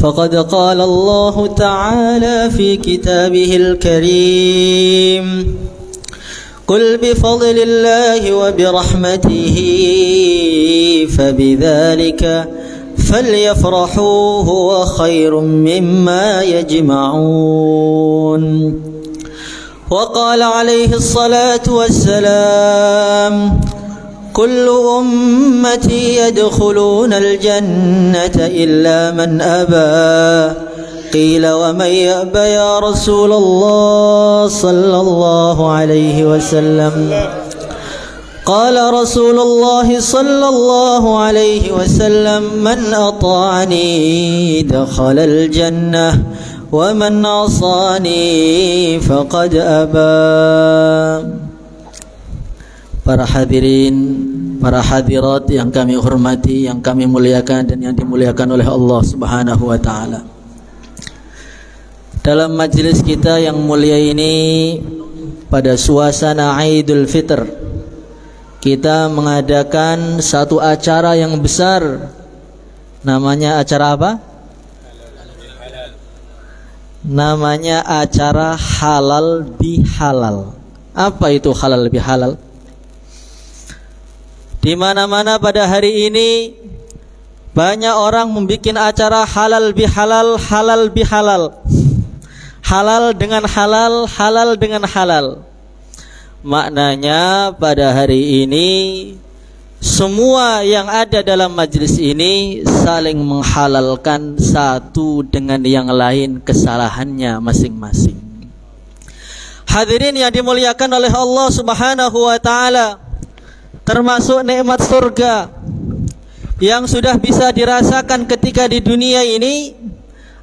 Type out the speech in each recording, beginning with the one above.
فقد قال الله تعالى في كتابه الكريم قل بفضل الله وبرحمته فبذلك فليفرحوا هو خير مما يجمعون وقال عليه الصلاة والسلام كل أمتي يدخلون الجنة إلا من أبى قيل ومن يأبى يا رسول الله صلى الله عليه وسلم قال رسول الله صلى الله عليه وسلم من أطاعني دخل الجنة ومن عصاني فقد أبى. Para hadirin, para hadirat yang kami hormati, yang kami muliakan dan yang dimuliakan oleh Allah Subhanahu wa taala. Dalam majelis kita yang mulia ini, pada suasana Idul Fitr, kita mengadakan satu acara yang besar. Namanya acara apa? Namanya acara halal bihalal. Apa itu halal bihalal? Di mana-mana pada hari ini banyak orang membuat acara halal bihalal, halal bihalal. Halal dengan halal, halal dengan halal. Maknanya pada hari ini semua yang ada dalam majlis ini saling menghalalkan satu dengan yang lain kesalahannya masing-masing. Hadirin yang dimuliakan oleh Allah Subhanahu wa taala, termasuk nikmat surga yang sudah bisa dirasakan ketika di dunia ini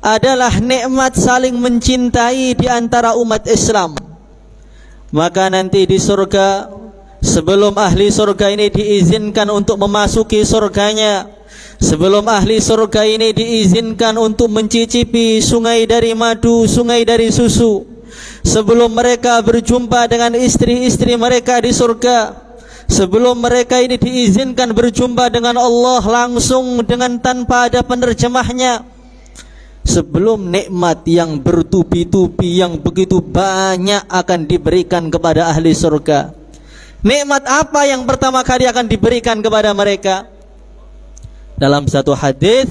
adalah nikmat saling mencintai di antara umat Islam. Maka nanti di surga, sebelum ahli surga ini diizinkan untuk memasuki surganya, sebelum ahli surga ini diizinkan untuk mencicipi sungai dari madu, sungai dari susu, sebelum mereka berjumpa dengan istri-istri mereka di surga, sebelum mereka ini diizinkan berjumpa dengan Allah langsung dengan tanpa ada penerjemahnya, sebelum nikmat yang bertubi-tubi yang begitu banyak akan diberikan kepada ahli surga. Nikmat apa yang pertama kali akan diberikan kepada mereka? Dalam satu hadis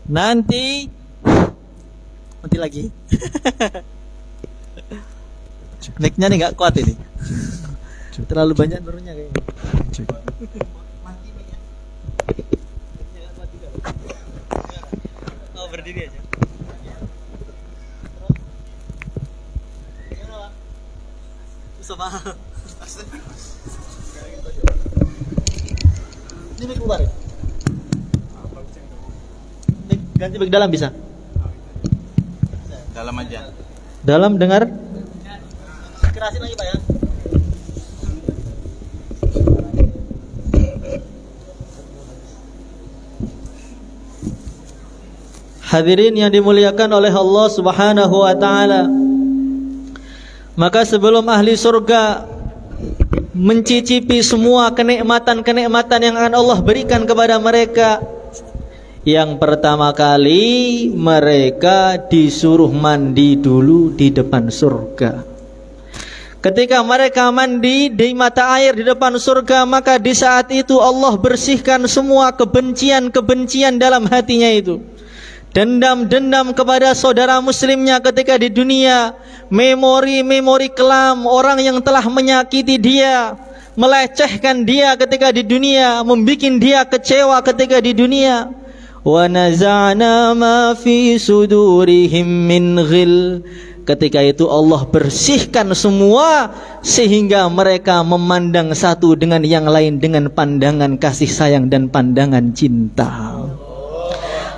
nanti lagi mic-nya nih nggak kuat ini. Terlalu banyak nurunnya kayaknya. Oh, berdiri aja. Sama. Ini mic keluar ya? Mic ganti mic dalam bisa? Dalam aja. Dalam dengar? Kerasin lagi Pak ya. Hadirin yang dimuliakan oleh Allah Subhanahu wa taala, maka sebelum ahli surga mencicipi semua kenikmatan-kenikmatan yang akan Allah berikan kepada mereka, yang pertama kali mereka disuruh mandi dulu di depan surga. Ketika mereka mandi di mata air di depan surga, maka di saat itu Allah bersihkan semua kebencian-kebencian dalam hatinya itu. Dendam-dendam kepada saudara muslimnya ketika di dunia, memori-memori kelam orang yang telah menyakiti dia, melecehkan dia ketika di dunia, membikin dia kecewa ketika di dunia. Wa naza'na ma fi sudurihim min ghil. Ketika itu Allah bersihkan semua sehingga mereka memandang satu dengan yang lain dengan pandangan kasih sayang dan pandangan cinta.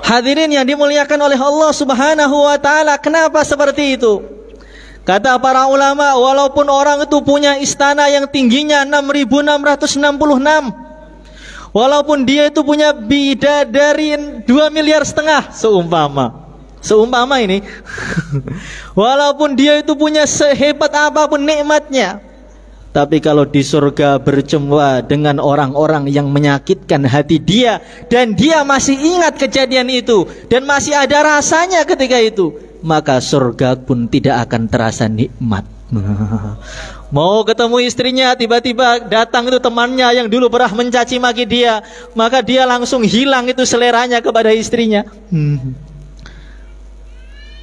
Hadirin yang dimuliakan oleh Allah Subhanahu wa taala, kenapa seperti itu? Kata para ulama, walaupun orang itu punya istana yang tingginya 6.666, walaupun dia itu punya bidadari 2,5 miliar seumpama ini walaupun dia itu punya sehebat apapun nikmatnya, Tapi kalau di surga berjumpa dengan orang-orang yang menyakitkan hati dia, dan dia masih ingat kejadian itu, dan masih ada rasanya ketika itu, maka surga pun tidak akan terasa nikmat. Mau ketemu istrinya, tiba-tiba datang itu temannya yang dulu pernah mencaci maki dia, maka dia langsung hilang itu seleranya kepada istrinya.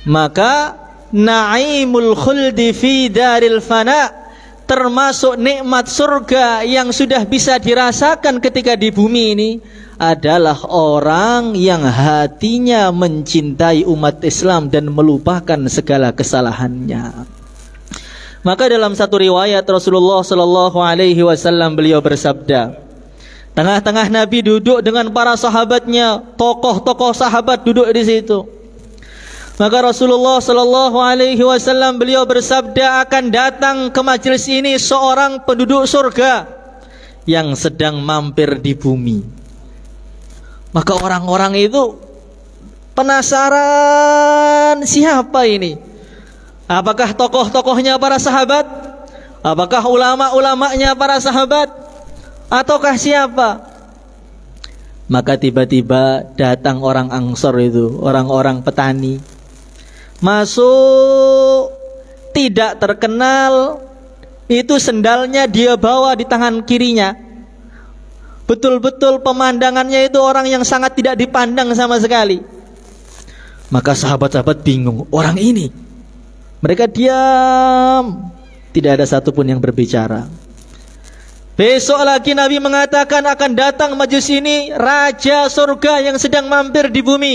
Maka naimul khuldi fi daril fana, termasuk nikmat surga yang sudah bisa dirasakan ketika di bumi ini, adalah orang yang hatinya mencintai umat Islam dan melupakan segala kesalahannya. Maka dalam satu riwayat Rasulullah Sallallahu Alaihi Wasallam beliau bersabda, tengah-tengah Nabi duduk dengan para sahabatnya, tokoh-tokoh sahabat duduk di situ. Maka Rasulullah Sallallahu Alaihi Wasallam beliau bersabda, akan datang ke majelis ini seorang penduduk surga yang sedang mampir di bumi. Maka orang-orang itu penasaran, siapa ini? Apakah tokoh-tokohnya para sahabat? Apakah ulama-ulamanya para sahabat? Ataukah siapa? Maka tiba-tiba datang orang Ansor itu, orang-orang petani, masuk, tidak terkenal, itu sendalnya dia bawa di tangan kirinya. Betul-betul pemandangannya itu orang yang sangat tidak dipandang sama sekali. Maka sahabat-sahabat bingung, orang ini. Mereka diam, tidak ada satupun yang berbicara. Besok lagi Nabi mengatakan akan datang majelis ini raja surga yang sedang mampir di bumi.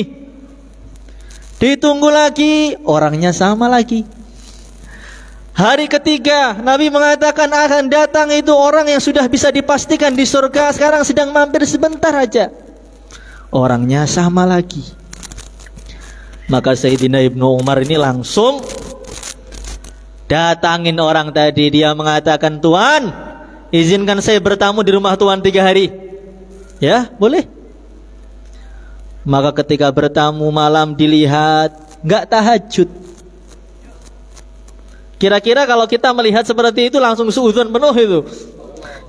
Ditunggu lagi, orangnya sama lagi. Hari ketiga Nabi mengatakan akan datang itu orang yang sudah bisa dipastikan di surga, sekarang sedang mampir sebentar aja. Orangnya sama lagi. Maka Sayyidina Ibnu Umar ini langsung datangin orang tadi. Dia mengatakan, Tuan, izinkan saya bertamu di rumah Tuan 3 hari. Ya, boleh. Maka ketika bertamu malam dilihat, gak tahajud. Kira-kira kalau kita melihat seperti itu langsung suudzon penuh itu.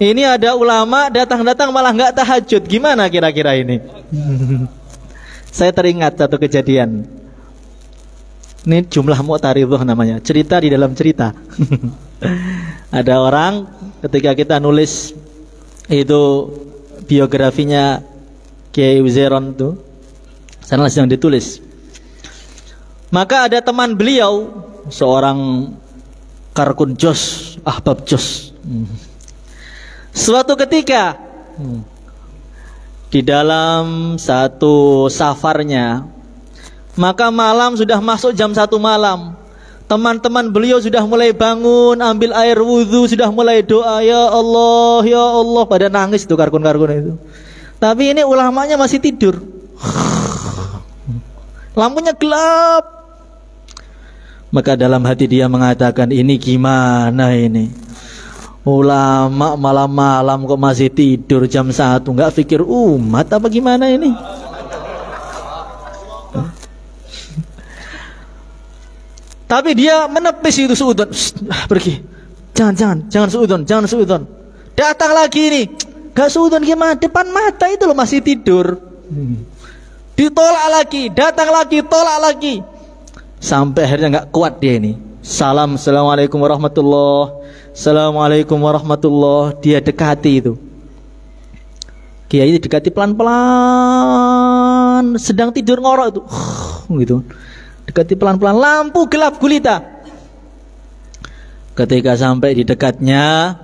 Ini ada ulama datang-datang malah gak tahajud. Gimana kira-kira ini? Saya teringat satu kejadian. Ini jumlah mu'taridhah namanya, cerita di dalam cerita. Ada orang ketika kita nulis itu biografinya Kiai Uzairon itu, sana sedang ditulis. Maka ada teman beliau, seorang Karkun Jos, Ahbab Jos. Suatu ketika di dalam satu safarnya, maka malam sudah masuk jam 1 malam. Teman-teman beliau sudah mulai bangun, ambil air wudhu, sudah mulai doa, ya Allah, ya Allah. Pada nangis tuh karkun-karkun itu. Tapi ini ulamanya masih tidur. Lampunya gelap. Maka dalam hati dia mengatakan, ini gimana ini? Ulama malam-malam kok masih tidur jam 1. Gak pikir umat apa gimana ini? Tapi dia menepis itu suudzon. Pergi. Jangan suudzon. Datang lagi nih. Gak suudzon gimana? Depan mata itu loh masih tidur. Ditolak lagi, datang lagi, tolak lagi. Sampai akhirnya gak kuat dia ini. Assalamualaikum warahmatullahi. Assalamualaikum warahmatullahi. Dia dekati itu. Kiai dekati pelan-pelan. Sedang tidur ngorok itu. Gitu. Dekati pelan-pelan, lampu gelap gulita. Ketika sampai di dekatnya,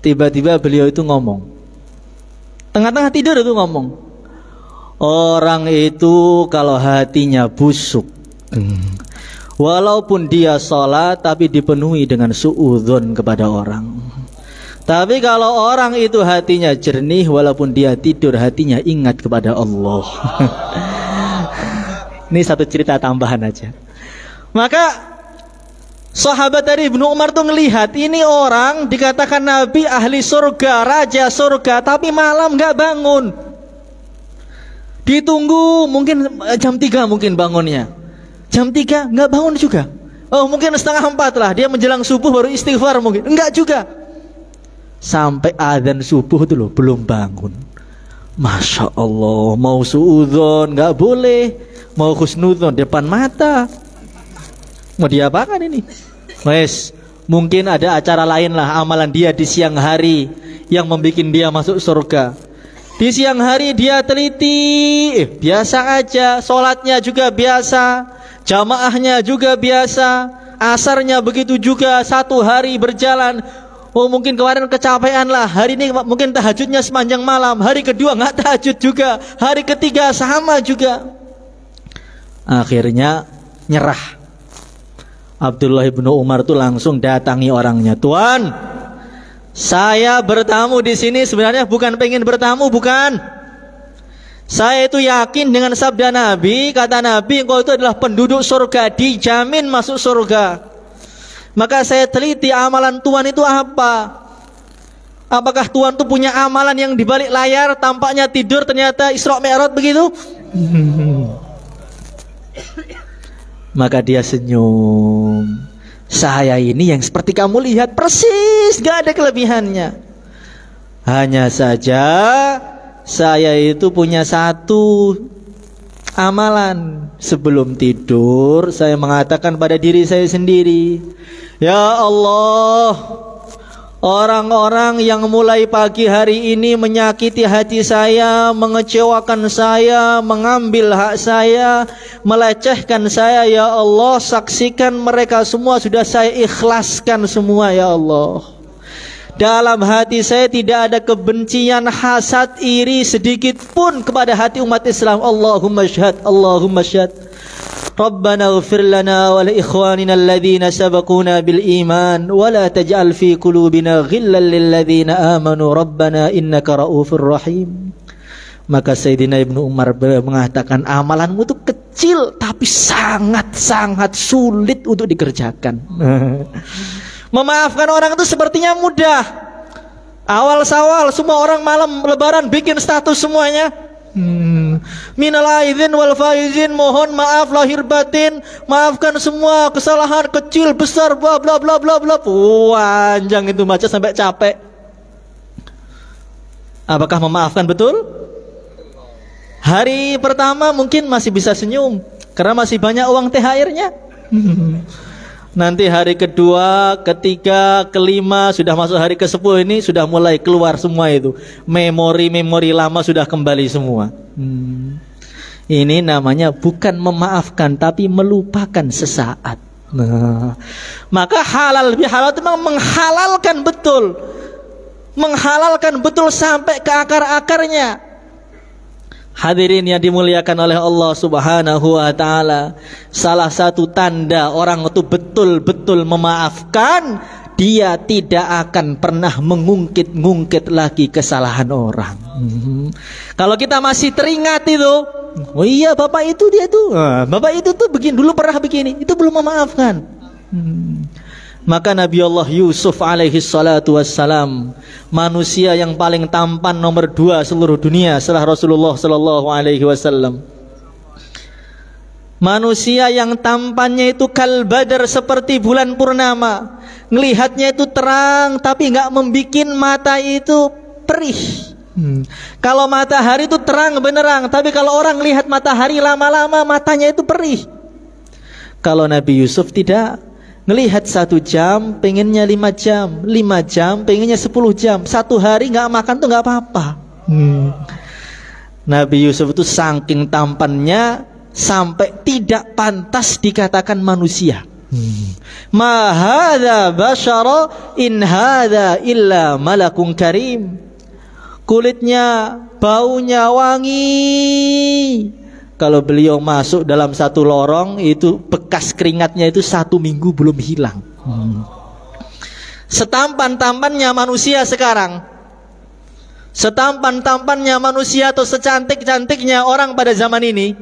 tiba-tiba beliau itu ngomong. Tengah-tengah tidur itu ngomong. Orang itu kalau hatinya busuk, walaupun dia sholat tapi dipenuhi dengan suudzon kepada orang. Tapi kalau orang itu hatinya jernih, walaupun dia tidur hatinya ingat kepada Allah. Ini satu cerita tambahan aja. Maka sahabat dari Ibnu Umar tuh ngelihat ini orang dikatakan Nabi ahli surga, raja surga, tapi malam gak bangun. Ditunggu mungkin jam 3 mungkin bangunnya. Jam 3 gak bangun juga. Oh mungkin 3:30 lah, dia menjelang subuh baru istighfar mungkin. Enggak juga. Sampai adzan subuh itu loh belum bangun. Masya Allah, mau suudzon nggak boleh, mau husnudzon depan mata. Mau diapakan ini? Wes, mungkin ada acara lain lah amalan dia di siang hari yang membuat dia masuk surga. Di siang hari dia teliti, biasa aja, sholatnya juga biasa, jamaahnya juga biasa, asarnya begitu juga, 1 hari berjalan. Oh mungkin kemarin kecapean lah, hari ini mungkin tahajudnya sepanjang malam, hari kedua nggak tahajud juga, hari ketiga sama juga. Akhirnya nyerah. Abdullah bin Umar tuh langsung datangi orangnya. Tuan, saya bertamu di sini sebenarnya bukan pengen bertamu, bukan. Saya itu yakin dengan sabda Nabi, kata Nabi, engkau itu adalah penduduk surga, dijamin masuk surga. Maka saya teliti amalan Tuhan itu apa? Apakah Tuhan itu punya amalan yang di balik layar tampaknya tidur ternyata Isra Mi'raj begitu? Maka dia senyum. Saya ini yang seperti kamu lihat persis, gak ada kelebihannya. Hanya saja saya itu punya satu amalan. Sebelum tidur saya mengatakan pada diri saya sendiri, ya Allah, orang-orang yang mulai pagi hari ini menyakiti hati saya, mengecewakan saya, mengambil hak saya, melecehkan saya, ya Allah, saksikan mereka semua sudah saya ikhlaskan semua, ya Allah. Dalam hati saya tidak ada kebencian, hasad, iri sedikit pun kepada hati umat Islam. Allahumma syahad, Allahumma syahad. Rabbana ighfir lana wa li ikhwanina alladhina sabaquna bil iman wa la taj'al fi qulubina ghillan lil ladzina amanu rabbana innaka raufur rahim. Maka Sayyidina Ibnu Umar mengatakan, amalanmu itu kecil tapi sangat-sangat sulit untuk dikerjakan. Memaafkan orang itu sepertinya mudah. Awal-sawal semua orang malam lebaran bikin status semuanya. Minal aidin wal faizin, mohon maaf lahir batin, maafkan semua kesalahan kecil besar bla bla bla bla bla. Panjang itu baca sampai capek. Apakah memaafkan betul? Hari pertama mungkin masih bisa senyum karena masih banyak uang THR-nya. Nanti hari kedua, ketiga, kelima, sudah masuk hari ke-10 ini sudah mulai keluar semua itu. Memori-memori lama sudah kembali semua. Ini namanya bukan memaafkan tapi melupakan sesaat. Nah, maka halal bihalal itu memang menghalalkan betul. Menghalalkan betul sampai ke akar-akarnya. Hadirin yang dimuliakan oleh Allah Subhanahu wa ta'ala, salah satu tanda orang itu betul-betul memaafkan, dia tidak akan pernah mengungkit-ngungkit lagi kesalahan orang. Kalau kita masih teringat itu, oh iya bapak itu dia tuh, bapak itu tuh begini dulu pernah begini, itu belum memaafkan. Maka Nabi Allah Yusuf alaihi salatu wassalam, manusia yang paling tampan nomor 2 seluruh dunia setelah Rasulullah sallallahu alaihi wasallam. Manusia yang tampannya itu kal badar, seperti bulan purnama. Ngelihatnya itu terang tapi enggak membikin mata itu perih. Kalau matahari itu terang benerang, tapi kalau orang lihat matahari lama-lama matanya itu perih. Kalau Nabi Yusuf tidak, ngelihat 1 jam pengennya 5 jam, 5 jam pengennya 10 jam, 1 hari nggak makan tuh nggak apa-apa. Nabi Yusuf itu saking tampannya sampai tidak pantas dikatakan manusia. Ma hadza basyara in hadza illa malakun karim. Kulitnya, baunya wangi. Kalau beliau masuk dalam satu lorong, itu bekas keringatnya itu 1 minggu belum hilang. Setampan-tampannya manusia sekarang, setampan-tampannya manusia atau secantik-cantiknya orang pada zaman ini,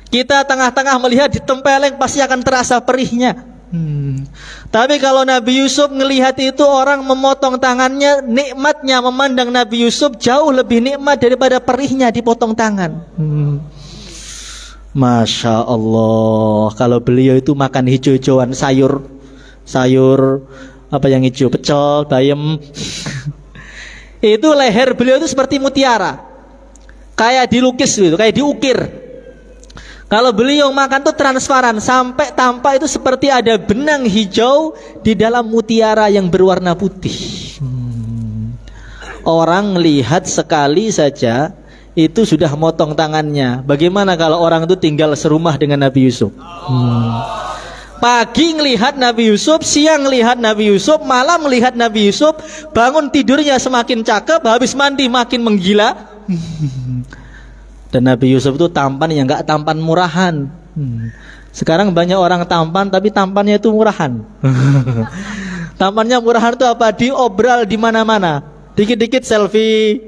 kita tengah-tengah melihat ditempeleng pasti akan terasa perihnya. Tapi kalau Nabi Yusuf ngelihat itu orang memotong tangannya, nikmatnya memandang Nabi Yusuf jauh lebih nikmat daripada perihnya dipotong tangan. Masya Allah, kalau beliau itu makan hijau-hijauan, sayur apa yang hijau, pecel, bayam. Itu leher beliau itu seperti mutiara, kayak dilukis gitu, kayak diukir. Kalau beliau makan tuh transparan, sampai tampak itu seperti ada benang hijau di dalam mutiara yang berwarna putih. Orang lihat sekali saja itu sudah motong tangannya. Bagaimana kalau orang itu tinggal serumah dengan Nabi Yusuf? Pagi ngelihat Nabi Yusuf, siang ngelihat Nabi Yusuf, malam melihat Nabi Yusuf, bangun tidurnya semakin cakep, habis mandi makin menggila. Dan Nabi Yusuf itu tampan yang gak tampan murahan. Sekarang banyak orang tampan tapi tampannya itu murahan. Tampannya murahan itu apa? Diobral di mana-mana. Dikit-dikit selfie,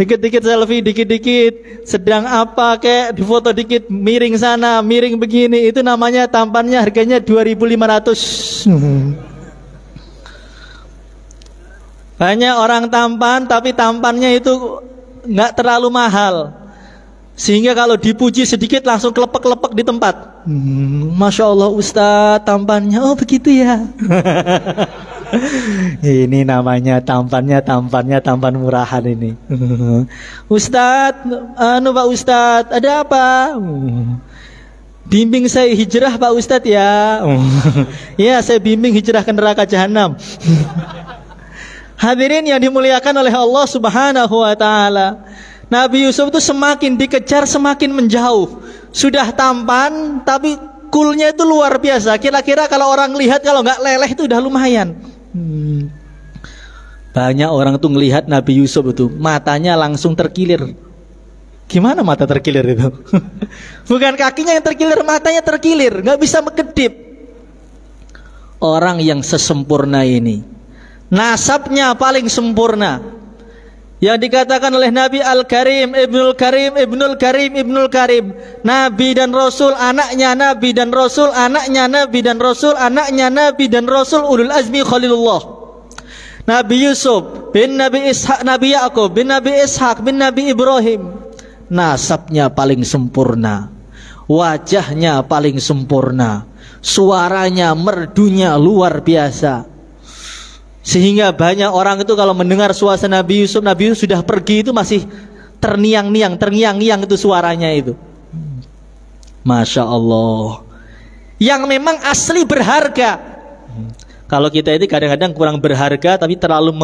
dikit-dikit selfie, dikit-dikit sedang apa kayak difoto dikit, miring sana, miring begini. Itu namanya tampannya, harganya 2.500. Banyak orang tampan tapi tampannya itu nggak terlalu mahal, sehingga kalau dipuji sedikit langsung kelepek-kelepek di tempat. Masya Allah Ustadz tampannya, oh begitu ya. Ini namanya tampan murahan ini. Ustadz, Pak Ustadz, ada apa? Bimbing saya hijrah Pak Ustadz ya. Ya, saya bimbing hijrah ke neraka jahanam. Hadirin yang dimuliakan oleh Allah Subhanahu wa taala, Nabi Yusuf itu semakin dikejar semakin menjauh. Sudah tampan tapi coolnya itu luar biasa. Kira-kira kalau orang lihat, kalau nggak leleh itu udah lumayan. Banyak orang tuh ngelihat Nabi Yusuf itu matanya langsung terkilir. Gimana mata terkilir itu? Bukan kakinya yang terkilir, matanya terkilir, nggak bisa kedip. Orang yang sesempurna ini, nasabnya paling sempurna, yang dikatakan oleh Nabi Al-Karim, Ibnul Karim, Ibnul Karim, Ibnul Karim, Nabi dan Rasul, anaknya Nabi dan Rasul, anaknya Nabi dan Rasul, anaknya Nabi dan Rasul, ulul azmi Khalilullah. Nabi Yusuf bin Nabi Ishak, Nabi Yakub bin Nabi Ishak bin Nabi Ibrahim. Nasabnya paling sempurna, wajahnya paling sempurna, suaranya merdunya luar biasa. Sehingga banyak orang itu kalau mendengar suasana Nabi Yusuf sudah pergi itu masih terngiang-ngiang itu suaranya itu. Masya Allah. Yang memang asli berharga. Kalau kita ini kadang-kadang kurang berharga, tapi terlalu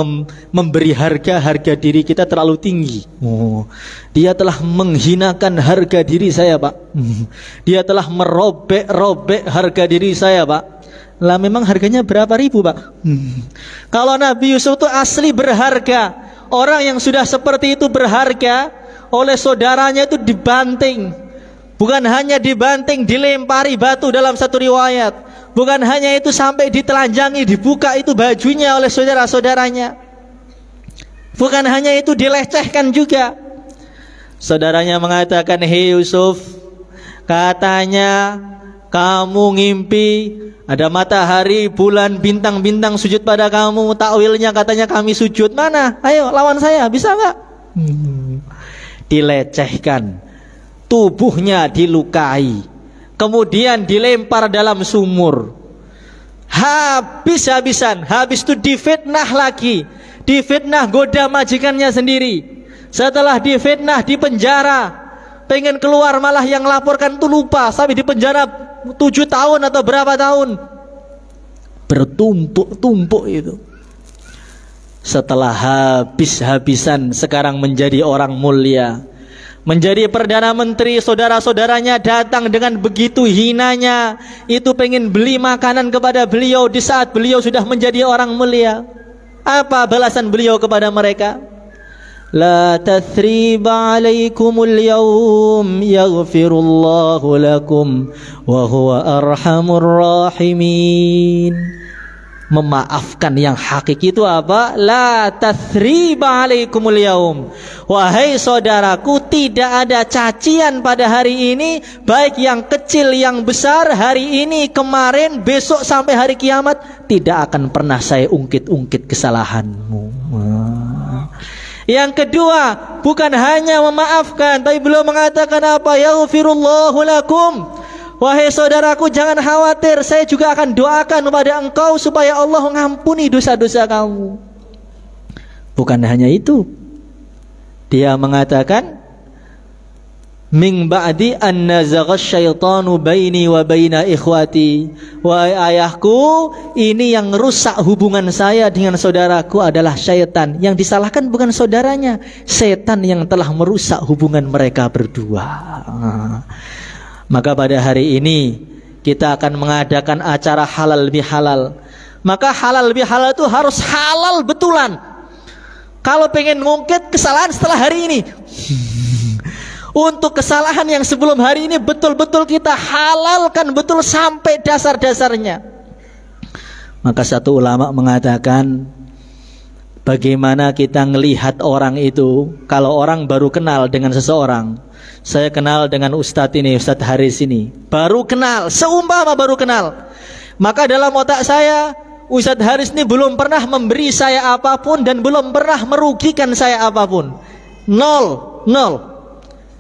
memberi harga diri kita terlalu tinggi. Dia telah menghinakan harga diri saya Pak. Dia telah merobek harga diri saya Pak. Lah memang harganya berapa ribu Pak? Kalau Nabi Yusuf itu asli berharga. Orang yang sudah seperti itu berharga, oleh saudaranya itu dibanting. Bukan hanya dibanting, dilempari batu dalam satu riwayat. Bukan hanya itu, sampai ditelanjangi, dibuka itu bajunya oleh saudara-saudaranya. Bukan hanya itu, dilecehkan juga. Saudaranya mengatakan, hei Yusuf, katanya kamu ngimpi ada matahari, bulan, bintang-bintang sujud pada kamu. Takwilnya katanya kami sujud. Mana? Ayo lawan saya, bisa nggak? Dilecehkan, tubuhnya dilukai, kemudian dilempar dalam sumur. Habis-habisan. Habis itu difitnah lagi, difitnah goda majikannya sendiri. Setelah difitnah, dipenjara, pengen keluar malah yang laporkan itu lupa, sampai dipenjara 7 tahun atau berapa tahun. Bertumpuk-tumpuk itu. Setelah habis-habisan, sekarang menjadi orang mulia, menjadi Perdana Menteri. Saudara-saudaranya datang dengan begitu hinanya, itu pengen beli makanan kepada beliau di saat beliau sudah menjadi orang mulia. Apa balasan beliau kepada mereka? La tathriba alaikumul yawm yaghfirullahu lakum wa huwa arhamur rahimin. Memaafkan yang hakiki itu apa? La tathriba alaikumul yaum. Wahai saudaraku, tidak ada cacian pada hari ini, baik yang kecil yang besar, hari ini, kemarin, besok sampai hari kiamat, tidak akan pernah saya ungkit-ungkit kesalahanmu. Yang kedua, bukan hanya memaafkan, tapi beliau mengatakan apa? Yaghfirullahu lakum. Wahai saudaraku, jangan khawatir, saya juga akan doakan kepada engkau supaya Allah mengampuni dosa-dosa kamu. Bukan hanya itu, dia mengatakan, min ba'di an nazagha syaitanu baini wa baina ikhwati. Wahai ayahku, ini yang rusak hubungan saya dengan saudaraku adalah syaitan. Yang disalahkan bukan saudaranya, setan yang telah merusak hubungan mereka berdua. Maka pada hari ini kita akan mengadakan acara halal bihalal. Maka halal bihalal itu harus halal betulan. Kalau pengen ngungkit kesalahan setelah hari ini, untuk kesalahan yang sebelum hari ini betul-betul kita halalkan betul sampai dasar-dasarnya. Maka satu ulama mengatakan, bagaimana kita melihat orang itu. Kalau orang baru kenal dengan seseorang, saya kenal dengan Ustadz ini, Ustadz Haris ini, baru kenal, seumpama baru kenal, maka dalam otak saya, Ustadz Haris ini belum pernah memberi saya apapun dan belum pernah merugikan saya apapun. Nol.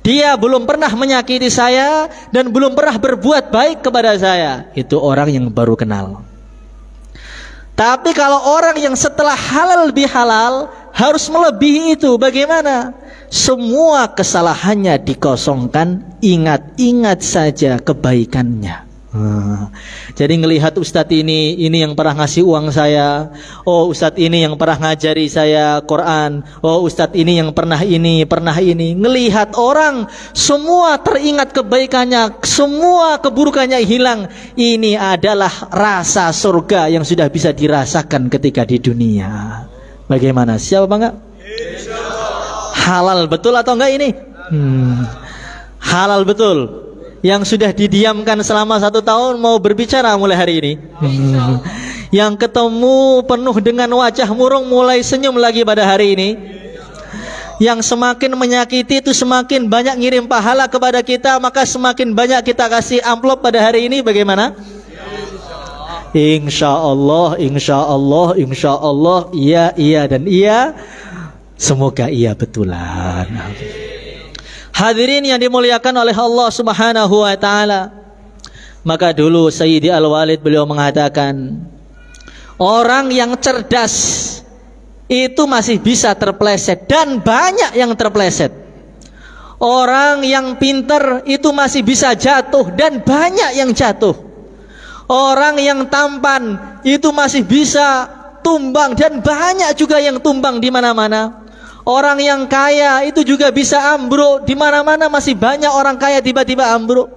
Dia belum pernah menyakiti saya dan belum pernah berbuat baik kepada saya. Itu orang yang baru kenal. Tapi kalau orang yang setelah halal bihalal harus melebihi itu, bagaimana? Semua kesalahannya dikosongkan, ingat-ingat saja kebaikannya. Jadi ngelihat Ustadz ini yang pernah ngasih uang saya, oh Ustadz ini yang pernah ngajari saya Quran, oh Ustadz ini yang pernah ini. Ngelihat orang semua teringat kebaikannya, semua keburukannya hilang. Ini adalah rasa surga yang sudah bisa dirasakan ketika di dunia. Bagaimana? Siapa enggak? Halal betul atau enggak ini? Halal betul. Yang sudah didiamkan selama 1 tahun mau berbicara mulai hari ini. Yang ketemu penuh dengan wajah murung mulai senyum lagi pada hari ini. Yang semakin menyakiti itu semakin banyak ngirim pahala kepada kita, maka semakin banyak kita kasih amplop pada hari ini. Bagaimana? Insya Allah, iya dan iya. Semoga iya betulan. Hadirin yang dimuliakan oleh Allah Subhanahu wa ta'ala. Maka dulu Sayyidi Al-Walid beliau mengatakan, orang yang cerdas itu masih bisa terpleset, dan banyak yang terpleset. Orang yang pintar itu masih bisa jatuh, dan banyak yang jatuh. Orang yang tampan itu masih bisa tumbang, dan banyak juga yang tumbang di mana-mana. Orang yang kaya itu juga bisa ambruk, di mana-mana masih banyak orang kaya tiba-tiba ambruk.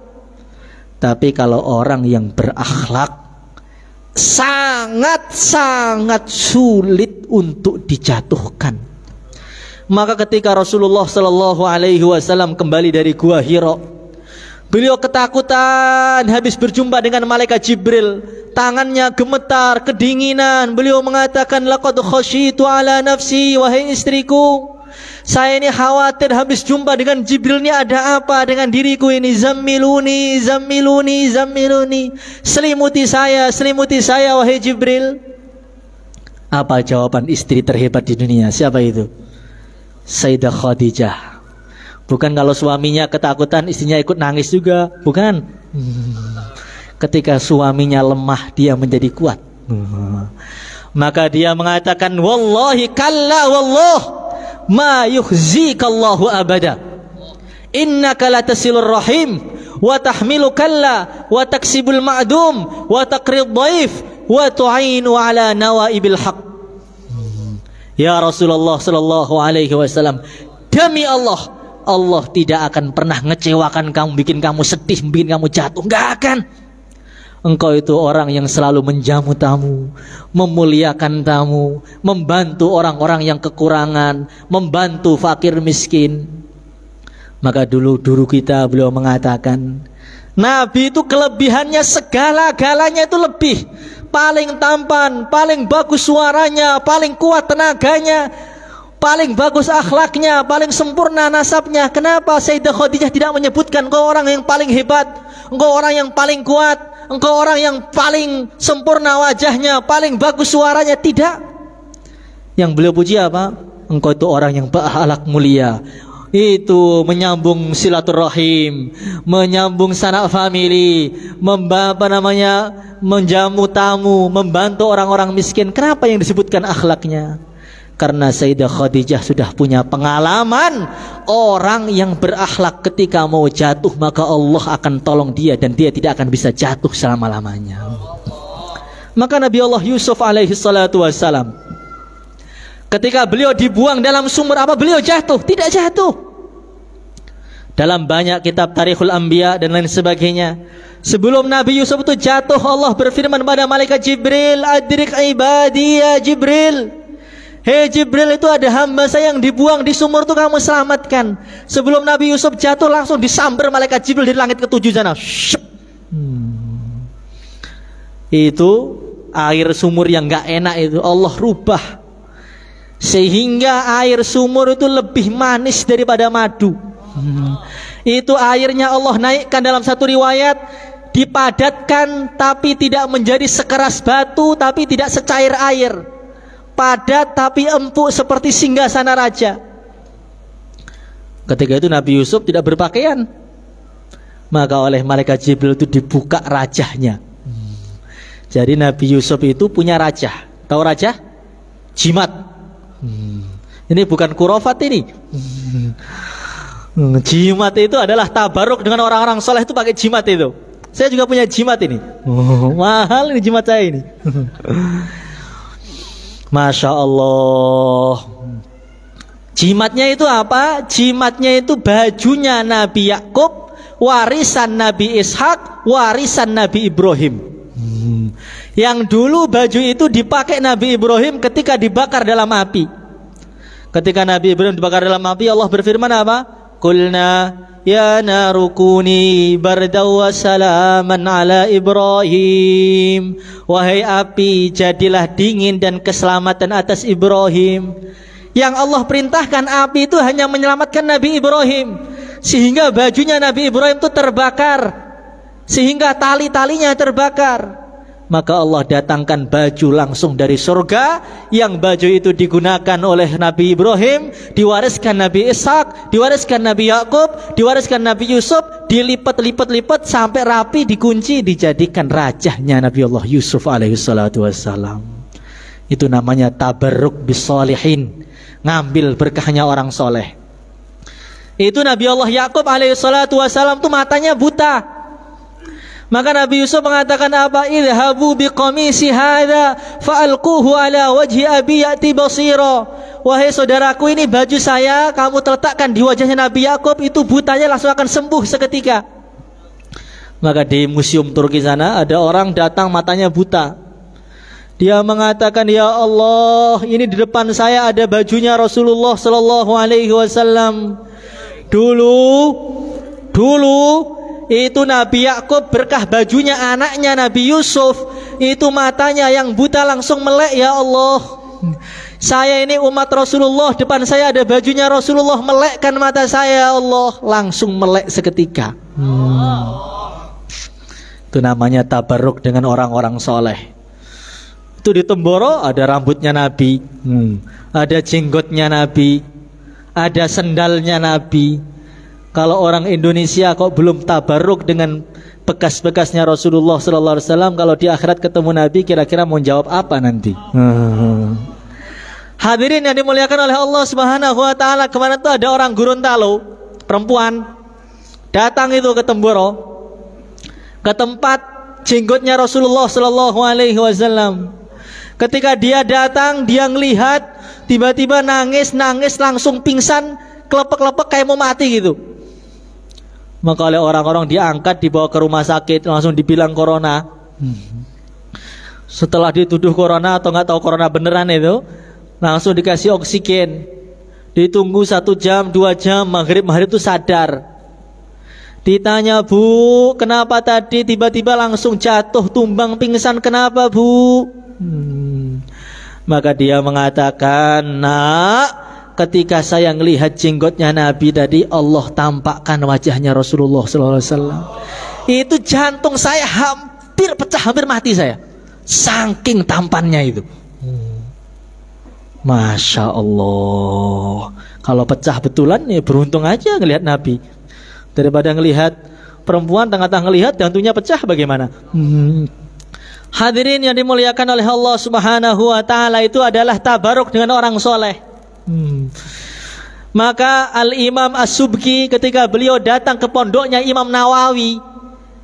Tapi kalau orang yang berakhlak, sangat sulit untuk dijatuhkan. Maka ketika Rasulullah Shallallahu Alaihi Wasallam kembali dari Gua Hira, beliau ketakutan habis berjumpa dengan malaikat Jibril. Tangannya gemetar, kedinginan. Beliau mengatakan, laqad khasyitu ala nafsi, wahai istriku, saya ini khawatir habis jumpa dengan Jibril, ini ada apa dengan diriku ini? Zammiluni. Selimuti saya wahai Jibril. Apa jawaban istri terhebat di dunia? Siapa itu? Sayyidah Khadijah. Bukan kalau suaminya ketakutan istrinya ikut nangis juga, bukan. Ketika suaminya lemah, dia menjadi kuat. Maka dia mengatakan, wallahi kalla wallah ma yukhzikallahu abada, innaka latasilur rahim wa tahmilu kalla wa taksibul ma'dum wa taqrid dhaif wa tu'inu ala nawaibil haq. Ya Rasulullah sallallahu alaihi wasallam, demi Allah, Allah tidak akan pernah ngecewakan kamu, bikin kamu sedih, bikin kamu jatuh, enggak akan. Engkau itu orang yang selalu menjamu tamu, memuliakan tamu, membantu orang-orang yang kekurangan, membantu fakir miskin. Maka dulu kita beliau mengatakan, Nabi itu kelebihannya segala-galanya itu lebih. Paling tampan, paling bagus suaranya, paling kuat tenaganya, paling bagus akhlaknya, paling sempurna nasabnya. Kenapa Sayyidah Khadijah tidak menyebutkan engkau orang yang paling hebat, engkau orang yang paling kuat, engkau orang yang paling sempurna wajahnya, paling bagus suaranya? Tidak. Yang beliau puji apa? engkau itu orang yang berakhlak mulia, itu menyambung silaturahim, menyambung sanak famili, menjamu tamu, membantu orang-orang miskin. Kenapa yang disebutkan akhlaknya? Karena Sayyidah Khadijah sudah punya pengalaman orang yang berakhlak ketika mau jatuh maka Allah akan tolong dia dan dia tidak akan bisa jatuh selama-lamanya. Maka Nabi Allah Yusuf alaihi salatu wassalam, ketika beliau dibuang dalam sumur, apa beliau jatuh? Tidak jatuh. Dalam banyak kitab Tarikhul Anbiya dan lain sebagainya, sebelum Nabi Yusuf itu jatuh, Allah berfirman pada malaikat Jibril, adrik ibadi ya Jibril. Hei Jibril, itu ada hamba saya yang dibuang di sumur itu, kamu selamatkan. Sebelum Nabi Yusuf jatuh langsung disambar malaikat Jibril dari langit ke-7 sana. Itu air sumur yang gak enak itu Allah rubah sehingga air sumur itu lebih manis daripada madu. Itu airnya Allah naikkan dalam satu riwayat, dipadatkan tapi tidak menjadi sekeras batu, tapi tidak secair air, padat tapi empuk seperti singgasana raja. Ketika itu Nabi Yusuf tidak berpakaian, maka oleh malaikat Jibril itu dibuka rajahnya. Jadi Nabi Yusuf itu punya raja. Tahu raja? Jimat. Ini bukan kurofat ini. Jimat itu adalah tabaruk dengan orang-orang soleh, itu pakai jimat itu. Saya juga punya jimat ini. Mahal ini jimat saya ini. Masya Allah. Jimatnya itu apa? Jimatnya itu bajunya Nabi Yakub, warisan Nabi Ishak, warisan Nabi Ibrahim. Yang dulu baju itu dipakai Nabi Ibrahim ketika dibakar dalam api. Ketika Nabi Ibrahim dibakar dalam api, Allah berfirman apa? Qulna ya narukuni bardaw wa salaman ala Ibrahim. Wahai api, jadilah dingin dan keselamatan atas Ibrahim. Yang Allah perintahkan api itu hanya menyelamatkan Nabi Ibrahim, sehingga bajunya Nabi Ibrahim itu terbakar, sehingga tali-talinya terbakar. Maka Allah datangkan baju langsung dari surga, yang baju itu digunakan oleh Nabi Ibrahim, diwariskan Nabi Ishak, diwariskan Nabi Yakub, diwariskan Nabi Yusuf, dilipat-lipat-lipat sampai rapi, dikunci, dijadikan rajahnya Nabi Allah Yusuf alaihi salatu wassalam. Itu namanya tabarruk bisolihin, ngambil berkahnya orang soleh. Itu Nabi Allah Yakub alaihi salatu wassalam tuh matanya buta. Maka Nabi Yusuf mengatakan apa? Idhabu biqamisi hadha fa'alquhu ala wajhi abi ya'ti basira. Wahai saudaraku, ini baju saya, kamu letakkan di wajahnya Nabi Yakub, itu butanya langsung akan sembuh seketika. Maka di museum Turki sana ada orang datang matanya buta. Dia mengatakan, ya Allah, ini di depan saya ada bajunya Rasulullah sallallahu alaihi wasallam. Dulu itu Nabi Yakub berkah bajunya anaknya Nabi Yusuf, itu matanya yang buta langsung melek. Ya Allah, saya ini umat Rasulullah, depan saya ada bajunya Rasulullah, melekkan mata saya. Ya Allah, langsung melek seketika. Itu namanya tabarruk dengan orang-orang soleh. Itu di Temboro ada rambutnya Nabi, ada jenggotnya Nabi, ada sendalnya Nabi. Kalau orang Indonesia kok belum tabarruk dengan bekas-bekasnya Rasulullah sallallahu alaihi wasallam, kalau di akhirat ketemu Nabi kira-kira mau jawab apa nanti? Hadirin yang dimuliakan oleh Allah Subhanahu wa taala, kemarin tuh ada orang Gorontalo, perempuan, datang itu ke Temboro, ke tempat jenggotnya Rasulullah sallallahu alaihi wasallam. Ketika dia datang, dia ngelihat, tiba-tiba nangis langsung pingsan, kelepek-kelepek kayak mau mati gitu. Maka oleh orang-orang diangkat, dibawa ke rumah sakit, langsung dibilang corona. Setelah dituduh corona atau nggak tahu corona beneran itu, langsung dikasih oksigen. Ditunggu 1 jam, 2 jam, maghrib itu sadar. Ditanya, Bu, kenapa tadi tiba-tiba langsung jatuh, tumbang, pingsan, kenapa Bu? Maka dia mengatakan, nak, ketika saya melihat jenggotnya Nabi tadi, Allah tampakkan wajahnya Rasulullah SAW. Itu jantung saya hampir pecah, hampir mati saya, saking tampannya itu. Masya Allah. Kalau pecah betulan ya beruntung aja ngelihat Nabi. Daripada ngelihat perempuan tengah-tengah ngelihat jantungnya pecah bagaimana? Hadirin yang dimuliakan oleh Allah Subhanahu wa taala, itu adalah tabaruk dengan orang soleh. Maka Al-Imam As-Subki ketika beliau datang ke pondoknya Imam Nawawi,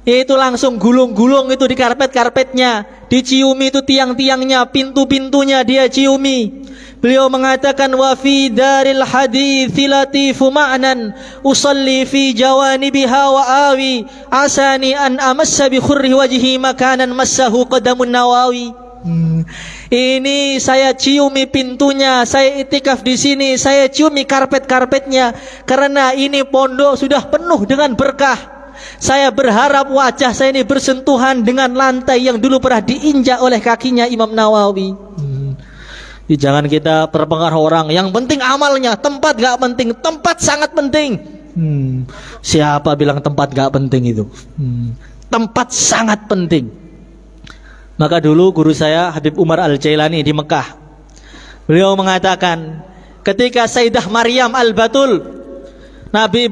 itu langsung gulung-gulung itu di karpet-karpetnya, diciumi itu tiang-tiangnya, pintu-pintunya dia ciumi. Beliau mengatakan, wa fi daril hadithi latifu ma'nan usalli fi jawanibiha wa awi asani an amassa bi khurri wajhi makanan massahu qadamun Nawawi. Ini saya ciumi pintunya, saya itikaf di sini, saya ciumi karpet-karpetnya, karena ini pondok sudah penuh dengan berkah. Saya berharap wajah saya ini bersentuhan dengan lantai yang dulu pernah diinjak oleh kakinya Imam Nawawi. Jangan kita terpengaruh orang, yang penting amalnya. Tempat gak penting, tempat sangat penting. Siapa bilang tempat gak penting itu? Tempat sangat penting. Maka dulu guru saya Habib Umar Al-Jailani di Mekah, beliau mengatakan, ketika Sayyidah Maryam Al-Batul, Nabi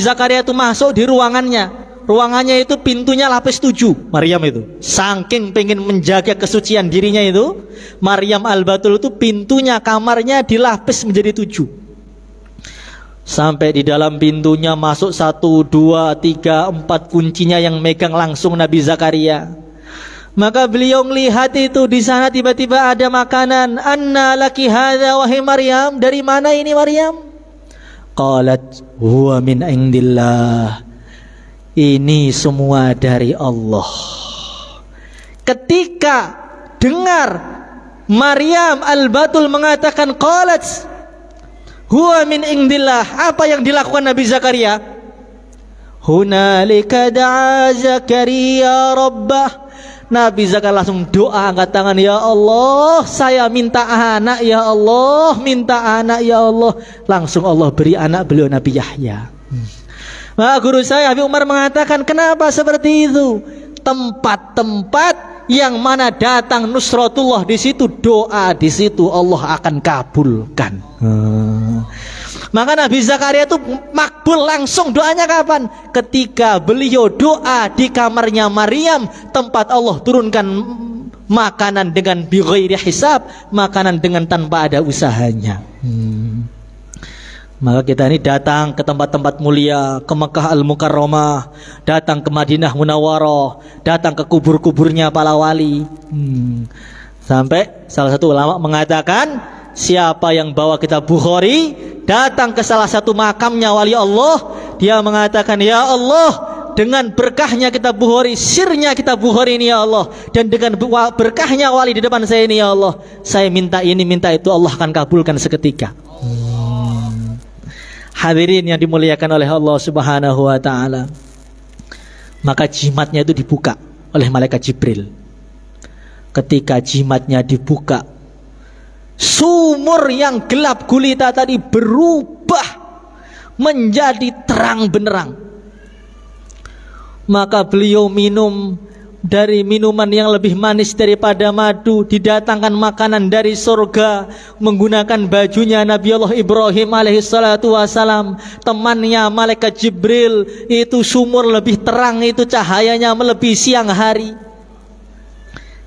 Zakaria itu masuk di ruangannya. Ruangannya itu pintunya lapis 7. Maryam itu saking pengen menjaga kesucian dirinya itu, Maryam Al-Batul itu pintunya kamarnya dilapis menjadi 7. Sampai di dalam pintunya masuk 1, 2, 3, 4 kuncinya yang megang langsung Nabi Zakaria. Maka beliau melihat itu, di sana tiba-tiba ada makanan. Anna laki hadza wahai Maryam, dari mana ini Maryam? Qalat huwa min indillah. Ini semua dari Allah. Ketika dengar Maryam Al-Batul mengatakan qalat huwa min indillah, apa yang dilakukan Nabi Zakaria? Hunalika da'a Zakaria rabbah. Nabi Zakaria langsung doa, angkat tangan, ya Allah, saya minta anak, ya Allah, minta anak, ya Allah. Langsung Allah beri anak beliau, Nabi Yahya. Maka guru saya Habib Umar mengatakan, kenapa seperti itu? Tempat-tempat yang mana datang nusratullah, di situ doa, di situ Allah akan kabulkan. Maka Nabi Zakaria itu makbul langsung doanya kapan? Ketika beliau doa di kamarnya Maryam, tempat Allah turunkan makanan dengan bighairi hisab, makanan dengan tanpa ada usahanya. Maka kita ini datang ke tempat-tempat mulia, ke Mekah Al-Mukarramah, datang ke Madinah Munawwarah, datang ke kubur-kuburnya para wali. Sampai salah satu ulama mengatakan, siapa yang bawa kitab Bukhari datang ke salah satu makamnya wali Allah, dia mengatakan, ya Allah, dengan berkahnya kitab Bukhari, sirnya kitab Bukhari ini ya Allah, dan dengan berkahnya wali di depan saya ini ya Allah, saya minta ini, minta itu, Allah akan kabulkan seketika. Hadirin yang dimuliakan oleh Allah Subhanahu wa ta'ala, maka jimatnya itu dibuka oleh malaikat Jibril. Ketika jimatnya dibuka, sumur yang gelap gulita tadi berubah menjadi terang benderang. Maka beliau minum dari minuman yang lebih manis daripada madu, didatangkan makanan dari surga, menggunakan bajunya Nabi Allah Ibrahim alaihissalatu wassalam, temannya malaikat Jibril. Itu sumur lebih terang, itu cahayanya melebihi siang hari.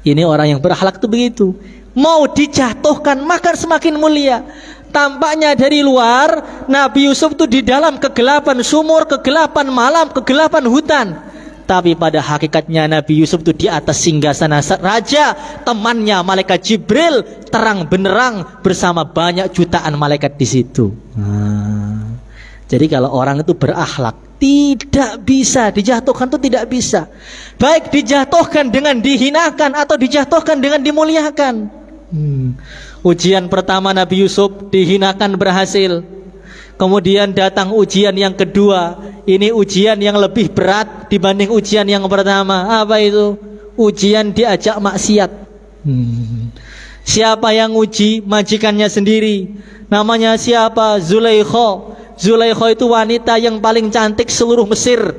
Ini orang yang berakhlak itu begitu. Mau dijatuhkan makan semakin mulia. Tampaknya dari luar Nabi Yusuf itu di dalam kegelapan sumur, kegelapan malam, kegelapan hutan. Tapi pada hakikatnya Nabi Yusuf itu di atas singgasana raja, temannya malaikat Jibril, terang benderang bersama banyak jutaan malaikat di situ. Jadi kalau orang itu berakhlak, tidak bisa dijatuhkan, itu tidak bisa. Baik dijatuhkan dengan dihinakan atau dijatuhkan dengan dimuliakan. Ujian pertama Nabi Yusuf dihinakan berhasil. Kemudian datang ujian yang kedua. Ini ujian yang lebih berat dibanding ujian yang pertama. Apa itu? Ujian diajak maksiat. Siapa yang uji? Majikannya sendiri. Namanya siapa? Zulaikha. Zulaikha itu wanita yang paling cantik seluruh Mesir.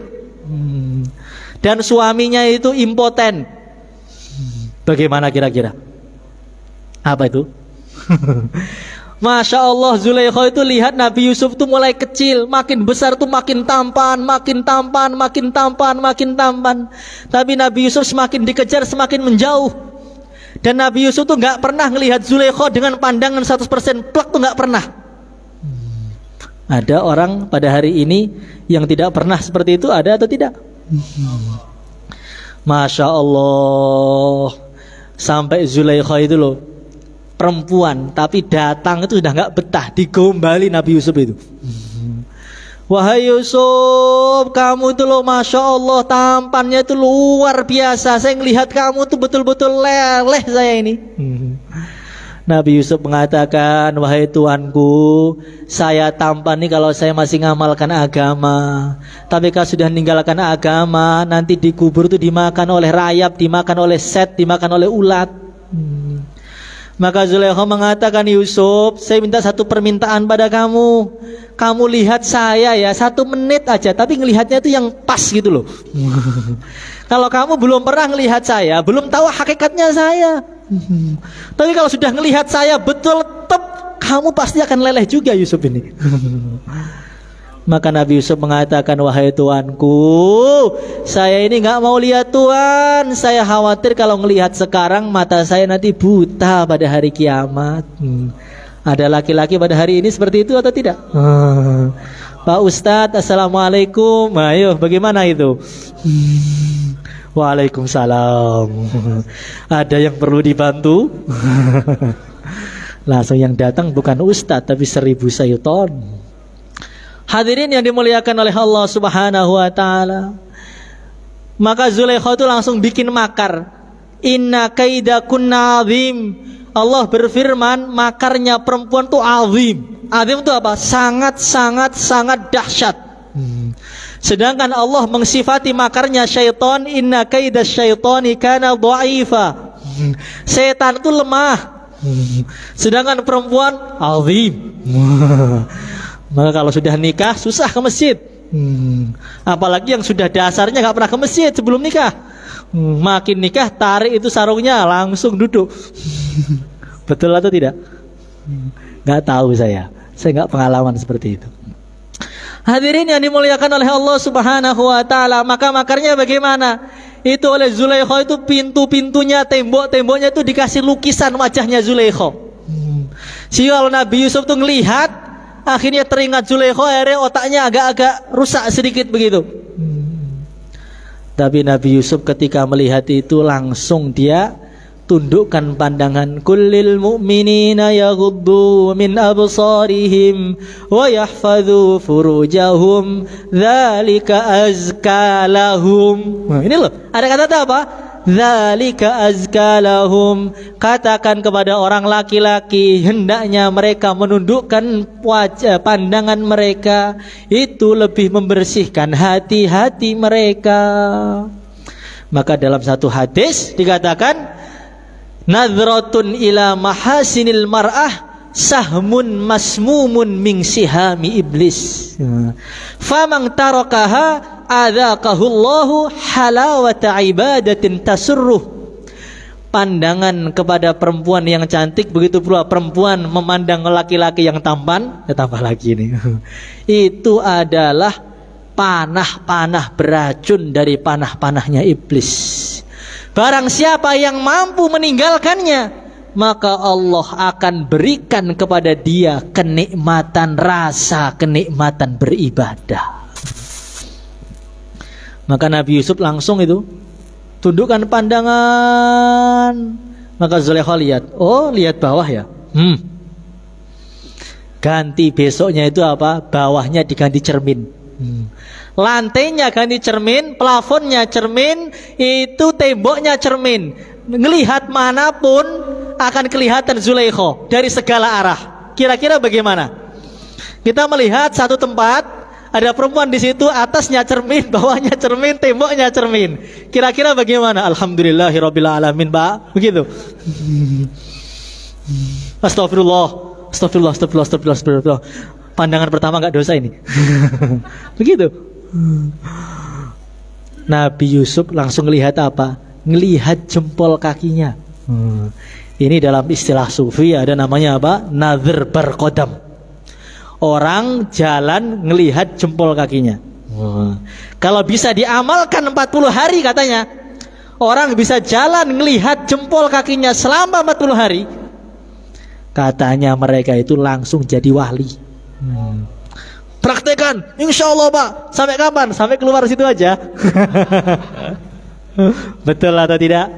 Dan suaminya itu impoten. Bagaimana kira-kira? Apa itu? Masya Allah, Zulaikha itu lihat Nabi Yusuf tuh mulai kecil, makin besar tuh makin tampan, makin tampan, makin tampan, makin tampan. Tapi Nabi Yusuf semakin dikejar semakin menjauh. Dan Nabi Yusuf tuh nggak pernah ngelihat Zulaikha dengan pandangan 100% plek tuh nggak pernah. Ada orang pada hari ini yang tidak pernah seperti itu, ada atau tidak? Masya Allah, sampai Zulaikha itu loh, perempuan tapi datang itu sudah nggak betah, digombali Nabi Yusuf itu. Wahai Yusuf, kamu itu loh Masya Allah, tampannya itu luar biasa. Saya ngelihat kamu tuh betul-betul leleh saya ini. Nabi Yusuf mengatakan, wahai Tuanku, saya tampan nih kalau saya masih ngamalkan agama. Tapi kalau sudah meninggalkan agama, nanti dikubur tuh dimakan oleh rayap, dimakan oleh set, dimakan oleh ulat. Maka Zulaikha mengatakan, Yusuf, saya minta satu permintaan pada kamu. Kamu lihat saya ya 1 menit aja, tapi ngelihatnya itu yang pas gitu loh. Kalau kamu belum pernah ngelihat saya, belum tahu hakikatnya saya. Tapi kalau sudah ngelihat saya betul tep, kamu pasti akan leleh juga Yusuf ini. Maka Nabi Yusuf mengatakan, wahai Tuanku, saya ini gak mau lihat Tuan. Saya khawatir kalau ngelihat sekarang mata saya nanti buta pada hari kiamat. Ada laki-laki pada hari ini seperti itu atau tidak? Pak Ustadz, Assalamualaikum. Ayo, bagaimana itu? Waalaikumsalam. Ada yang perlu dibantu? Langsung yang datang bukan Ustadz, tapi 1000 syaitan. Hadirin yang dimuliakan oleh Allah Subhanahu wa ta'ala. Maka Zulaikha itu langsung bikin makar. Inna kaidakunna azim. Allah berfirman, makarnya perempuan itu azim. Azim itu apa? Sangat dahsyat. Sedangkan Allah mengsifati makarnya syaitan, inna kaidas syaitani kana dha'ifa. Setan itu lemah. Sedangkan perempuan azim. Maka kalau sudah nikah susah ke masjid. Apalagi yang sudah dasarnya gak pernah ke masjid sebelum nikah. Makin nikah tarik itu sarungnya langsung duduk. Betul atau tidak? Gak tahu saya gak pengalaman seperti itu. Hadirin yang dimuliakan oleh Allah Subhanahu wa ta'ala. Maka makarnya bagaimana? Itu oleh Zulaikha itu pintu-pintunya, tembok-temboknya itu dikasih lukisan wajahnya Zulaikha. Sehingga kalau Nabi Yusuf tuh ngelihat, akhirnya teringat Zulaikha, akhirnya otaknya agak-agak rusak sedikit begitu. Tapi Nabi Yusuf ketika melihat itu langsung dia tundukkan pandangan. Kullil mu'minina yaghuddu min absarihim wa yahfadhu furujahum dzalika azka lahum. Nah, ini loh, ada kata apa? Dzalika azka lahum. Katakan kepada orang laki-laki, hendaknya mereka menundukkan wajah pandangan mereka, itu lebih membersihkan hati-hati mereka. Maka dalam satu hadis dikatakan, nadhratun ila mahasinil mar'ah sahmun masmumun min sihami iblis. Faman tarakaha adzaqahullahu halawata ibadatin tasurruh. Pandangan kepada perempuan yang cantik, begitu pula perempuan memandang laki-laki yang tampan, tambah lagi ini. Itu adalah panah-panah beracun dari panah-panahnya iblis. Barang siapa yang mampu meninggalkannya, maka Allah akan berikan kepada dia kenikmatan rasa, kenikmatan beribadah. Maka Nabi Yusuf langsung itu tundukkan pandangan. Maka Zulaikha lihat, oh lihat bawah ya. Ganti besoknya itu apa? Bawahnya diganti cermin. Lantainya ganti cermin, plafonnya cermin, itu temboknya cermin. Ngelihat manapun akan kelihatan Zulaikha dari segala arah. Kira-kira bagaimana? Kita melihat satu tempat, ada perempuan di situ, atasnya cermin, bawahnya cermin, temboknya cermin. Kira-kira bagaimana? Alhamdulillahirabbil alamin, Pak. Begitu. Astagfirullah. Pandangan pertama nggak dosa ini. Begitu. Nabi Yusuf langsung ngelihat apa? Ngelihat jempol kakinya. Ini dalam istilah sufi ada namanya apa? Nadhir berqadam. Orang jalan ngelihat jempol kakinya. Kalau bisa diamalkan 40 hari katanya, orang bisa jalan ngelihat jempol kakinya selama 40 hari, katanya mereka itu langsung jadi wali. Praktekan, insya Allah Pak. Sampai kapan? Sampai keluar situ aja. Betul atau tidak?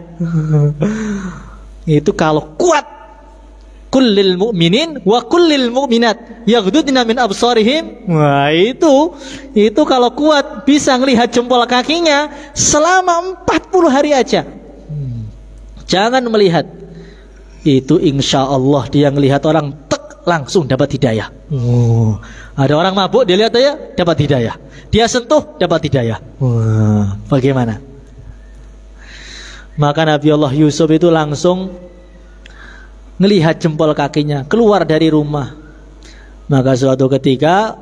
Itu kalau kuat. Kullil mu'minin wa kullil mu'minat yaghdudna min absarihim. Wah, itu kalau kuat bisa ngelihat jempol kakinya selama 40 hari aja. Jangan melihat. Itu insya Allah dia ngelihat orang langsung dapat hidayah. Ada orang mabuk dia lihat aja dapat hidayah. Dia sentuh dapat hidayah. Bagaimana? Maka Nabi Allah Yusuf itu langsung ngelihat jempol kakinya keluar dari rumah. Maka suatu ketika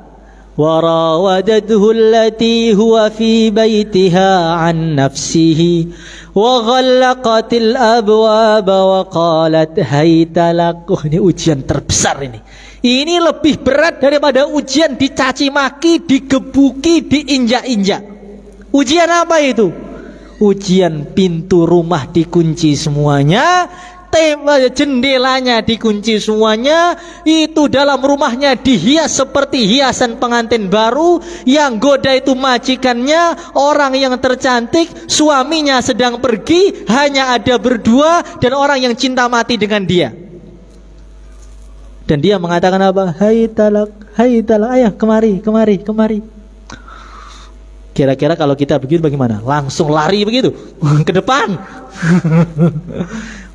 warawadathu allati huwa fi baitiha an nafsihi wa ghallaqatil abwaba wa qalat haytalak. Ini ujian terbesar ini. Ini lebih berat daripada ujian dicaci maki, digebuki, diinjak-injak. Ujian apa itu? Ujian pintu rumah dikunci semuanya, jendelanya dikunci semuanya, itu dalam rumahnya dihias seperti hiasan pengantin baru, yang goda itu majikannya, orang yang tercantik, suaminya sedang pergi, hanya ada berdua, dan orang yang cinta mati dengan dia. Dan dia mengatakan apa? Hai talak, ayah kemari. Kira-kira kalau kita begitu bagaimana? Langsung lari begitu ke depan.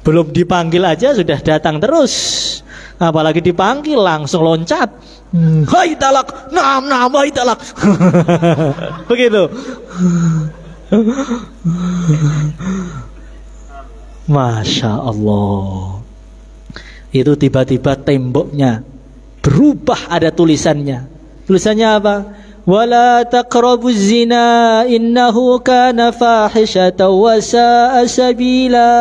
Belum dipanggil aja sudah datang terus. Apalagi dipanggil langsung loncat. Hai talak, naam hai talak. Begitu. Masya Allah. Itu tiba-tiba temboknya berubah, ada tulisannya. Tulisannya apa? Wala taqrabuz zina innahu kana fahishatan wa sa'a sabila.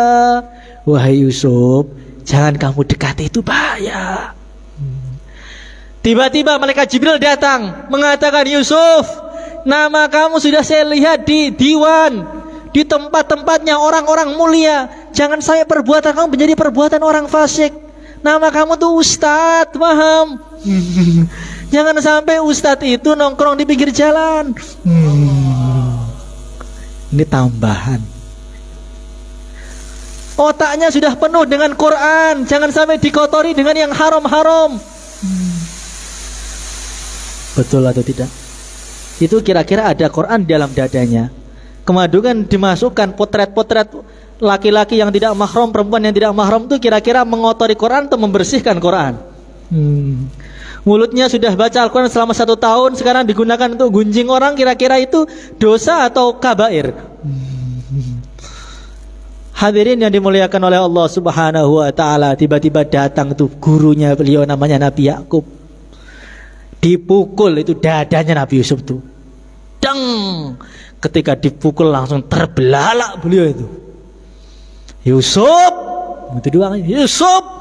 Wahai Yusuf, jangan kamu dekati, itu bahaya. Tiba-tiba malaikat Jibril datang mengatakan, Yusuf, nama kamu sudah saya lihat di diwan, di tempat-tempatnya orang-orang mulia. Jangan saya perbuatan kamu menjadi perbuatan orang fasik. Nama kamu tuh Ustadz, paham? Jangan sampai Ustadz itu nongkrong di pinggir jalan. Ini tambahan. Otaknya sudah penuh dengan Quran, jangan sampai dikotori dengan yang haram-haram. Betul atau tidak? Itu kira-kira ada Quran dalam dadanya. Kemudian dimasukkan potret-potret laki-laki yang tidak mahram, perempuan yang tidak mahram, itu kira-kira mengotori Quran atau membersihkan Quran? Mulutnya sudah baca Al-Quran selama 1 tahun, sekarang digunakan untuk gunjing orang, kira-kira itu dosa atau kabair? Hadirin yang dimuliakan oleh Allah Subhanahu wa ta'ala, tiba-tiba datang tuh gurunya beliau, namanya Nabi Yakub. Dipukul itu dadanya Nabi Yusuf tuh. Deng! Ketika dipukul langsung terbelalak beliau itu. Yusuf! Itu doang, Yusuf!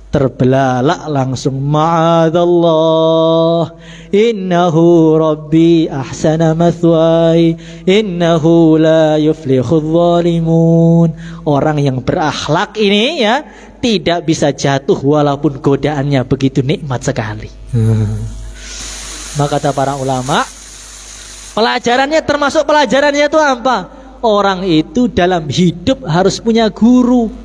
Terbelalak langsung. Ma'adallah, innahu rabbi ahsana mathwai, innahu la yuflihul zalimun. Orang yang berakhlak ini ya tidak bisa jatuh walaupun godaannya begitu nikmat sekali. Maka kata para ulama, pelajarannya, termasuk pelajarannya itu apa? Orang itu dalam hidup harus punya guru.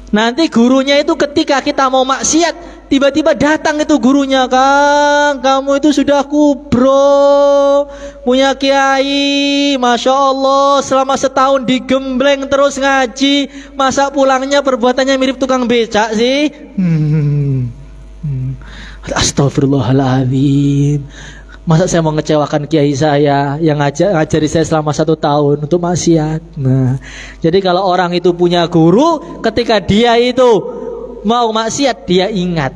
Nanti gurunya itu ketika kita mau maksiat, tiba-tiba datang itu gurunya, Kang, kamu itu sudah kubro, punya kiai, Masya Allah, selama setahun digembleng terus ngaji, masa pulangnya perbuatannya mirip tukang becak sih? Astagfirullahaladzim. Masa saya mau ngecewakan kiai saya yang ngajari saya selama 1 tahun untuk maksiat. Nah, jadi kalau orang itu punya guru, ketika dia itu mau maksiat, dia ingat.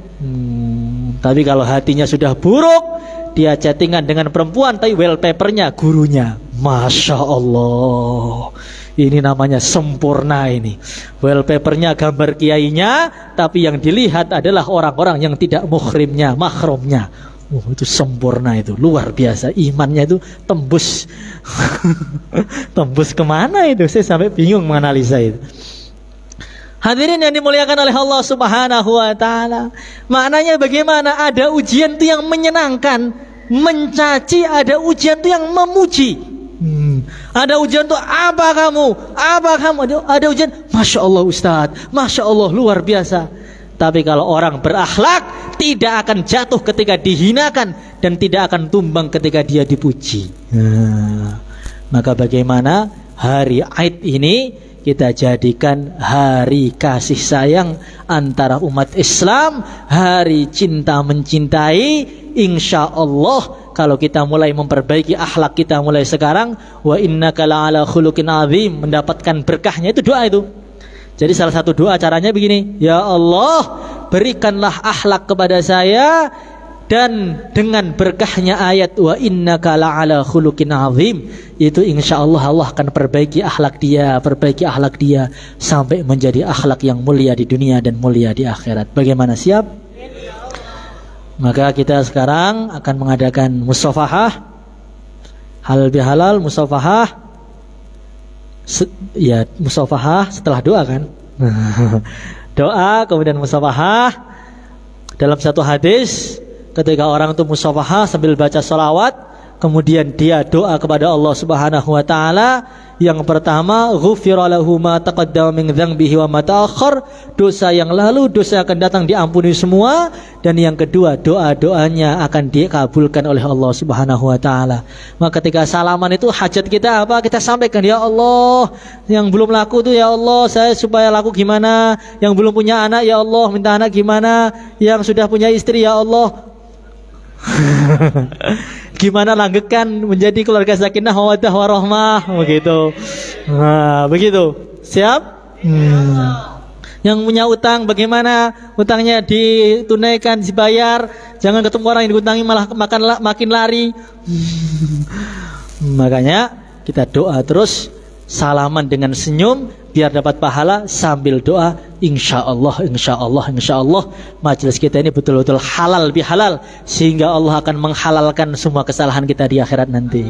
Tapi kalau hatinya sudah buruk, dia chattingan dengan perempuan, tapi wallpapernya gurunya. Masya Allah, Ini namanya sempurna ini. Wallpapernya gambar kiainya, tapi yang dilihat adalah orang-orang yang tidak muhrimnya, mahrumnya. Itu sempurna, itu luar biasa. Imannya itu tembus tembus kemana itu, saya sampai bingung menganalisa itu. Hadirin yang dimuliakan oleh Allah Subhanahu wa ta'ala, maknanya bagaimana? Ada ujian itu yang menyenangkan, mencaci, ada ujian itu yang memuji. Ada ujian tuh, apa kamu? Ada ujian, Masya Allah Ustadz, Masya Allah luar biasa. Tapi kalau orang berakhlak, tidak akan jatuh ketika dihinakan, dan tidak akan tumbang ketika dia dipuji. Maka bagaimana hari Aid ini kita jadikan hari kasih sayang antara umat Islam, hari cinta mencintai. Insya Allah kalau kita mulai memperbaiki akhlak kita mulai sekarang, wa innaka la'ala khuluqin azim, mendapatkan berkahnya itu doa itu. Jadi salah satu doa caranya begini, ya Allah berikanlah akhlak kepada saya, dan dengan berkahnya ayat wa innaka la'ala khuluqin azim, itu insya Allah Allah akan perbaiki akhlak dia sampai menjadi akhlak yang mulia di dunia dan mulia di akhirat. Bagaimana, siap? Maka kita sekarang akan mengadakan musafahah, halal bihalal, musafahah. Ya, musafahah setelah doa kan. Doa kemudian musafahah. Dalam satu hadis, ketika orang itu musafahah sambil baca sholawat, kemudian dia doa kepada Allah Subhanahu wa ta'ala. Yang pertama, ghufira lahu ma taqaddama min dzambihi wa ma ta'akhkhar, dosa yang lalu, dosa yang akan datang diampuni semua. Dan yang kedua, doa-doanya akan dikabulkan oleh Allah Subhanahu wa ta'ala. Maka ketika salaman itu hajat kita apa? Kita sampaikan, ya Allah, yang belum laku tuh ya Allah, saya supaya laku gimana? Yang belum punya anak, ya Allah, minta anak gimana? Yang sudah punya istri, ya Allah, gimana langgengkan menjadi keluarga sakinah mawaddah warahmah, begitu. Nah, begitu. Siap? Yang punya utang, bagaimana utangnya ditunaikan, dibayar. Jangan ketemu orang yang diutangi malah makin lari. Makanya kita doa terus, salaman dengan senyum, biar dapat pahala sambil doa. Insya Allah, insya Allah, insya Allah majelis kita ini betul-betul halal bihalal, sehingga Allah akan menghalalkan semua kesalahan kita di akhirat nanti.